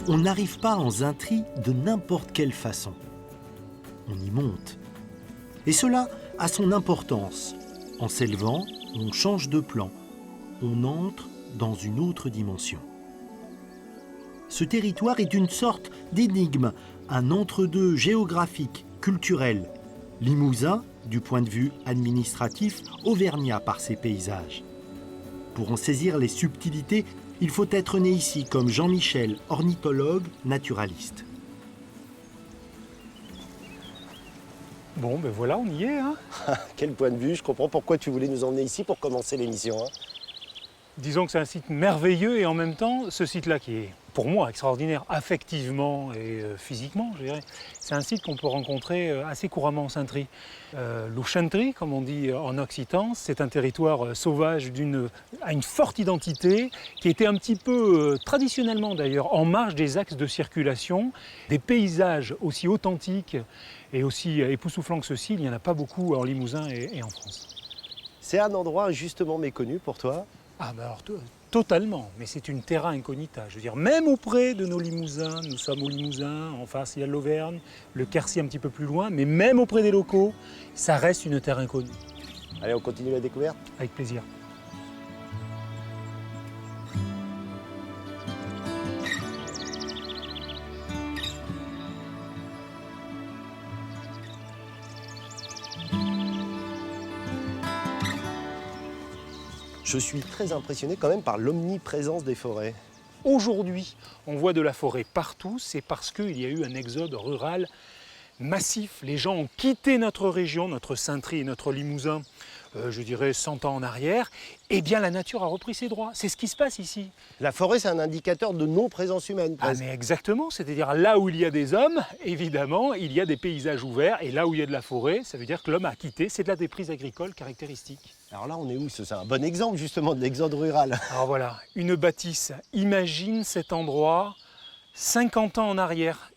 on n'arrive pas en Zintry de n'importe quelle façon. On y monte. Et cela a son importance. En s'élevant, on change de plan. On entre dans une autre dimension. Ce territoire est une sorte d'énigme, un entre-deux géographique, culturel. Limousin, du point de vue administratif, auvergnat par ses paysages. Pour en saisir les subtilités, il faut être né ici comme Jean-Michel, ornithologue, naturaliste. Bon, ben voilà, on y est. Hein. Quel point de vue, je comprends pourquoi tu voulais nous emmener ici pour commencer l'émission. Hein. Disons que c'est un site merveilleux et en même temps, ce site-là qui est pour moi extraordinaire affectivement et physiquement, je dirais, c'est un site qu'on peut rencontrer assez couramment en Zintry. L'Ouchentry, comme on dit en occitan, c'est un territoire sauvage à une forte identité qui était un petit peu, traditionnellement d'ailleurs, en marge des axes de circulation. Des paysages aussi authentiques et aussi époustouflants que ceux-ci, il n'y en a pas beaucoup en Limousin et en France. C'est un endroit justement méconnu pour toi? Ah ben alors totalement, mais c'est une terra incognita. Je veux dire, même auprès de nos Limousins, nous sommes au Limousin, en face il y a l'Auvergne, le Quercy un petit peu plus loin, mais même auprès des locaux, ça reste une terre inconnue. Allez, on continue la découverte? Avec plaisir. Je suis très impressionné quand même par l'omniprésence des forêts. Aujourd'hui, on voit de la forêt partout, c'est parce qu'il y a eu un exode rural massif. Les gens ont quitté notre région, notre Zintry et notre Limousin, je dirais 100 ans en arrière. Eh bien, la nature a repris ses droits. C'est ce qui se passe ici. La forêt, c'est un indicateur de non-présence humaine. Ah mais exactement, c'est-à-dire là où il y a des hommes, évidemment, il y a des paysages ouverts, et là où il y a de la forêt, ça veut dire que l'homme a quitté, c'est de la déprise agricole caractéristique. Alors là, on est où? C'est un bon exemple justement de l'exode rural. Alors voilà, une bâtisse, imagine cet endroit 50 ans en arrière.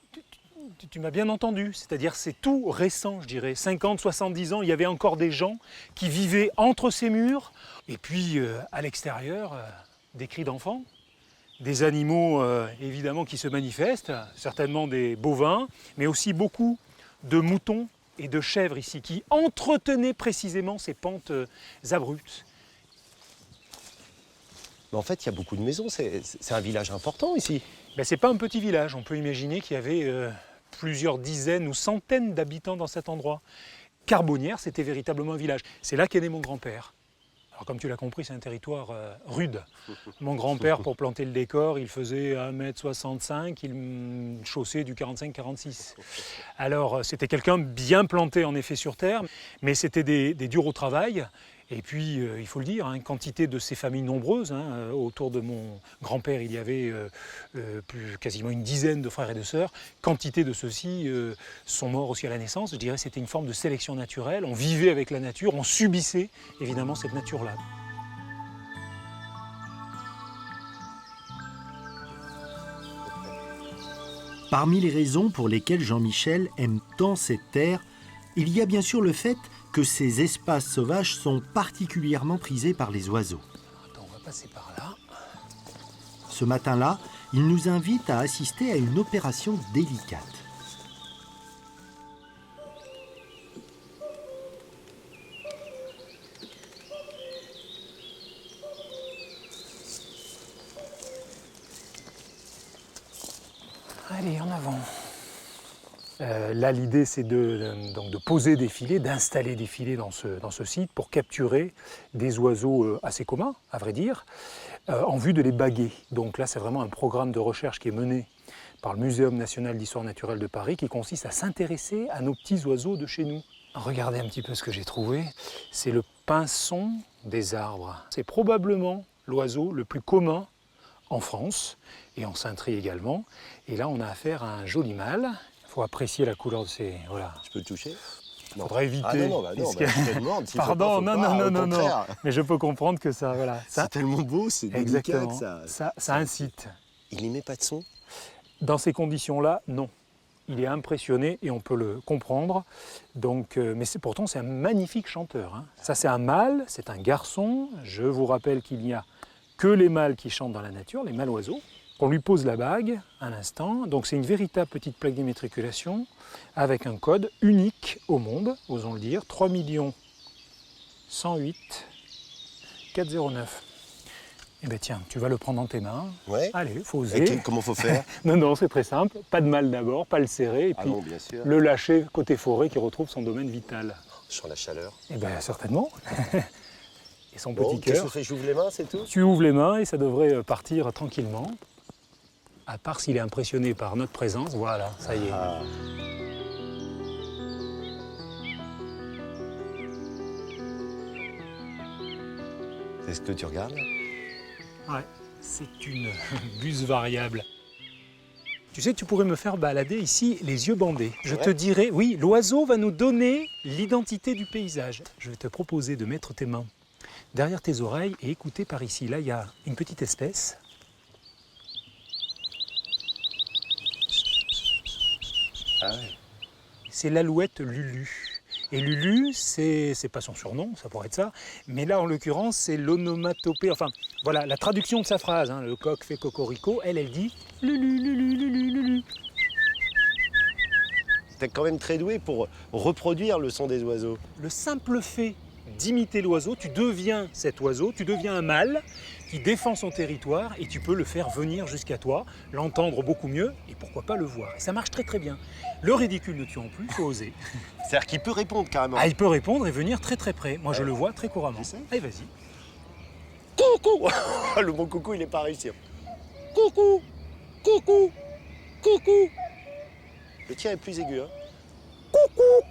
Tu m'as bien entendu, c'est-à-dire c'est tout récent, je dirais. 50, 70 ans, il y avait encore des gens qui vivaient entre ces murs, et puis à l'extérieur, des cris d'enfants. Des animaux évidemment qui se manifestent, certainement des bovins, mais aussi beaucoup de moutons et de chèvres ici qui entretenaient précisément ces pentes abruptes. Mais en fait, il y a beaucoup de maisons, c'est un village important ici. Ben, c'est pas un petit village, on peut imaginer qu'il y avait plusieurs dizaines ou centaines d'habitants dans cet endroit. Carbonnières, c'était véritablement un village. C'est là qu'est né mon grand-père. Alors comme tu l'as compris, c'est un territoire rude. Mon grand-père, pour planter le décor, il faisait 1,65 m, il chaussait du 45-46. Alors c'était quelqu'un bien planté en effet sur terre, mais c'était des durs au travail. Et puis, il faut le dire, quantité de ces familles nombreuses. Autour de mon grand-père, il y avait quasiment une dizaine de frères et de sœurs. Quantité de ceux-ci sont morts aussi à la naissance. Je dirais que c'était une forme de sélection naturelle. On vivait avec la nature, on subissait évidemment cette nature-là. Parmi les raisons pour lesquelles Jean-Michel aime tant cette terre, il y a bien sûr le fait que ces espaces sauvages sont particulièrement prisés par les oiseaux. Attends, on va passer par là. Ce matin-là, il nous invite à assister à une opération délicate. Allez, en avant. Là, l'idée, c'est de poser des filets, d'installer des filets dans ce site pour capturer des oiseaux assez communs, à vrai dire, en vue de les baguer. Donc là, c'est vraiment un programme de recherche qui est mené par le Muséum national d'histoire naturelle de Paris, qui consiste à s'intéresser à nos petits oiseaux de chez nous. Regardez un petit peu ce que j'ai trouvé. C'est le pinson des arbres. C'est probablement l'oiseau le plus commun en France et en Zintry également. Et là, on a affaire à un joli mâle. Il faut apprécier la couleur de ces... Voilà. Je peux le toucher? Il faudra éviter. Ah non, je te demande. Pardon, non. Contraire. Mais je peux comprendre que ça, voilà. C'est tellement beau, c'est délicat que ça incite. Il n'y met pas de son? Dans ces conditions-là, non. Il est impressionné et on peut le comprendre. Donc, mais pourtant, c'est un magnifique chanteur. Ça, c'est un mâle, c'est un garçon. Je vous rappelle qu'il n'y a que les mâles qui chantent dans la nature, les mâles oiseaux. On lui pose la bague à l'instant. Donc c'est une véritable petite plaque d'immatriculation avec un code unique au monde, osons le dire, 3 108 409. Eh bien tiens, tu vas le prendre dans tes mains. Ouais. Allez, faut Et oser. comment faut faire? Non, c'est très simple. Pas de mal d'abord, pas le serrer, et Ah puis non, bien sûr. le lâcher côté forêt qui retrouve son domaine vital. Je sens la chaleur. Eh bien certainement. Et son Bon, petit qu'est-ce cœur. que je fais? J'ouvre les mains, c'est tout? Tu ouvres les mains et ça devrait partir tranquillement. À part s'il est impressionné par notre présence, voilà, ça y est. Ah. C'est ce que tu regardes? Ouais, c'est une buse variable. Tu sais que tu pourrais me faire balader ici les yeux bandés. Je te dirais, oui, l'oiseau va nous donner l'identité du paysage. Je vais te proposer de mettre tes mains derrière tes oreilles et écouter par ici. Là, il y a une petite espèce. Ah ouais. C'est l'alouette Lulu. Et Lulu, c'est pas son surnom, ça pourrait être ça, mais là en l'occurrence c'est l'onomatopée, enfin voilà la traduction de sa phrase, hein. Le coq fait cocorico, elle dit Lulu, Lulu, Lulu, Lulu. T'es quand même très doué pour reproduire le son des oiseaux. Le simple fait d'imiter l'oiseau, tu deviens cet oiseau, tu deviens un mâle qui défend son territoire et tu peux le faire venir jusqu'à toi, l'entendre beaucoup mieux et pourquoi pas le voir. Et ça marche très très bien. Le ridicule ne tuant plus, il faut oser. C'est-à-dire qu'il peut répondre carrément. Ah, il peut répondre et venir très très près. Moi je le vois très couramment. J'essaie. Allez, vas-y. Coucou. Le bon coucou, il n'est pas réussi. Coucou. Coucou. Coucou. Le tien est plus aigu, hein. Coucou.